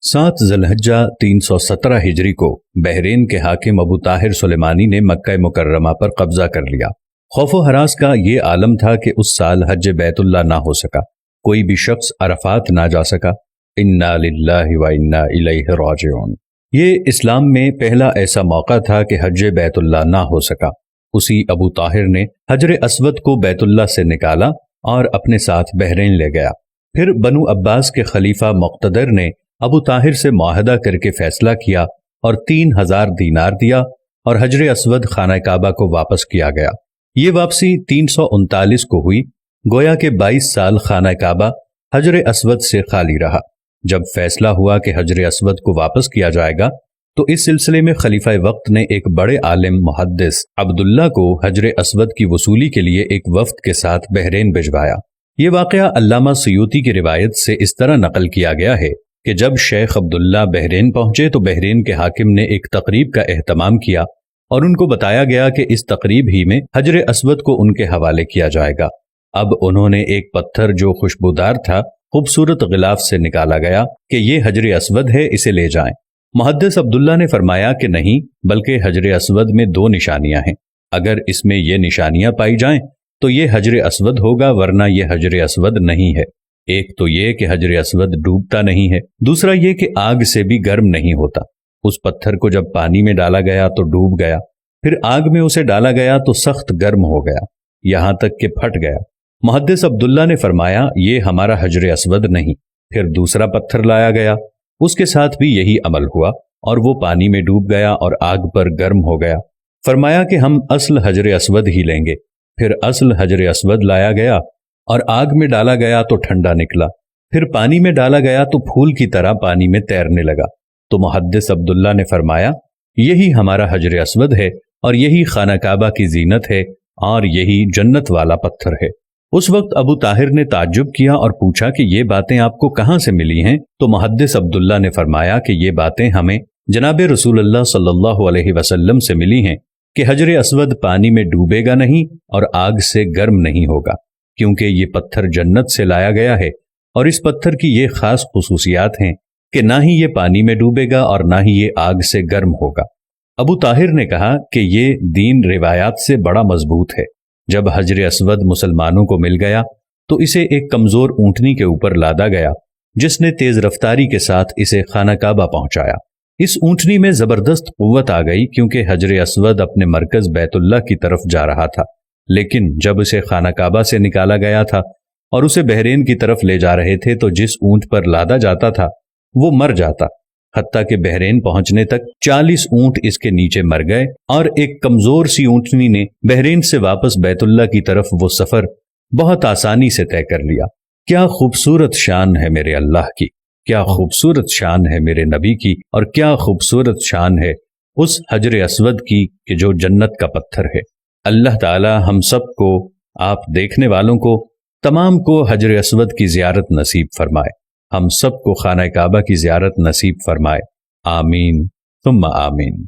7 ذوالحجہ 317 ہجری کو بحرین کے حاکم ابو طاہر سلیمانی نے مکہ مکرمہ پر قبضہ کر لیا۔ خوف و ہراس کا یہ عالم تھا کہ اس سال حج بیت اللہ نہ ہو سکا، کوئی بھی شخص عرفات نہ جا سکا۔ انا للہ و انا الیہ راجعون۔ یہ اسلام میں پہلا ایسا موقع تھا کہ حج بیت اللہ نہ ہو سکا۔ اسی ابو طاہر نے حجر اسود کو بیت اللہ سے نکالا اور اپنے ساتھ بحرین لے گیا۔ پھر بنو عباس کے خلیفہ مقتدر نے ابو طاہر سے معاہدہ کر کے فیصلہ کیا اور 3000 دینار دیا اور حجر اسود خانہ کعبہ کو واپس کیا گیا۔ یہ واپسی 339 کو ہوئی، گویا کہ 22 سال خانہ کعبہ حجر اسود سے خالی رہا۔ جب فیصلہ ہوا کہ حجر اسود کو واپس کیا جائے گا تو اس سلسلے میں خلیفہ وقت نے ایک بڑے عالم محدث عبداللہ کو حجر اسود کی وصولی کے لیے ایک وفد کے ساتھ بحرین بھجوایا۔ یہ واقعہ علامہ سیوطی کی روایت سے اس طرح نقل کیا گیا ہے کہ جب شیخ عبداللہ بحرین پہنچے تو بحرین کے حاکم نے ایک تقریب کا اہتمام کیا اور ان کو بتایا گیا کہ اس تقریب ہی میں حجر اسود کو ان کے حوالے کیا جائے گا۔ اب انہوں نے ایک پتھر جو خوشبودار تھا خوبصورت غلاف سے نکالا گیا کہ یہ حجر اسود ہے، اسے لے جائیں۔ محدث عبداللہ نے فرمایا کہ نہیں، بلکہ حجر اسود میں 2 نشانیاں ہیں، اگر اس میں یہ نشانیاں پائی جائیں تو یہ حجر اسود ہوگا، ورنہ یہ حجر اسود نہیں ہے۔ ایک تو یہ کہ حجر اسود ڈوبتا نہیں ہے، دوسرا یہ کہ آگ سے بھی گرم نہیں ہوتا۔ اس پتھر کو جب پانی میں ڈالا گیا تو ڈوب گیا، پھر آگ میں اسے ڈالا گیا تو سخت گرم ہو گیا، یہاں تک کہ پھٹ گیا۔ محدث عبداللہ نے فرمایا یہ ہمارا حجر اسود نہیں۔ پھر دوسرا پتھر لایا گیا، اس کے ساتھ بھی یہی عمل ہوا اور وہ پانی میں ڈوب گیا اور آگ پر گرم ہو گیا۔ فرمایا کہ ہم اصل حجر اسود ہی لیں گے۔ پھر اصل حجر اسود لایا گیا اور آگ میں ڈالا گیا تو ٹھنڈا نکلا، پھر پانی میں ڈالا گیا تو پھول کی طرح پانی میں تیرنے لگا۔ تو محدث عبداللہ نے فرمایا یہی ہمارا حجر اسود ہے اور یہی خانہ کعبہ کی زینت ہے اور یہی جنت والا پتھر ہے۔ اس وقت ابو طاہر نے تعجب کیا اور پوچھا کہ یہ باتیں آپ کو کہاں سے ملی ہیں؟ تو محدث عبداللہ نے فرمایا کہ یہ باتیں ہمیں جناب رسول اللہ صلی اللہ علیہ وسلم سے ملی ہیں کہ حجر اسود پانی میں ڈوبے گا نہیں اور آگ سے گرم نہیں ہوگا، کیونکہ یہ پتھر جنت سے لایا گیا ہے اور اس پتھر کی یہ خاص خصوصیات ہیں کہ نہ ہی یہ پانی میں ڈوبے گا اور نہ ہی یہ آگ سے گرم ہوگا۔ ابو طاہر نے کہا کہ یہ دین روایات سے بڑا مضبوط ہے۔ جب حجر اسود مسلمانوں کو مل گیا تو اسے ایک کمزور اونٹنی کے اوپر لادا گیا، جس نے تیز رفتاری کے ساتھ اسے خانہ کعبہ پہنچایا۔ اس اونٹنی میں زبردست قوت آ گئی کیونکہ حجر اسود اپنے مرکز بیت اللہ کی طرف جا رہا تھا، لیکن جب اسے خانہ کعبہ سے نکالا گیا تھا اور اسے بحرین کی طرف لے جا رہے تھے تو جس اونٹ پر لادا جاتا تھا وہ مر جاتا، حتیٰ کہ بحرین پہنچنے تک 40 اونٹ اس کے نیچے مر گئے اور ایک کمزور سی اونٹنی نے بحرین سے واپس بیت اللہ کی طرف وہ سفر بہت آسانی سے طے کر لیا۔ کیا خوبصورت شان ہے میرے اللہ کی، کیا خوبصورت شان ہے میرے نبی کی، اور کیا خوبصورت شان ہے اس حجر اسود کی کہ جو جنت کا پتھر ہے۔ اللہ تعالی ہم سب کو، آپ دیکھنے والوں کو، تمام کو حجر اسود کی زیارت نصیب فرمائے، ہم سب کو خانہ کعبہ کی زیارت نصیب فرمائے، آمین ثم آمین۔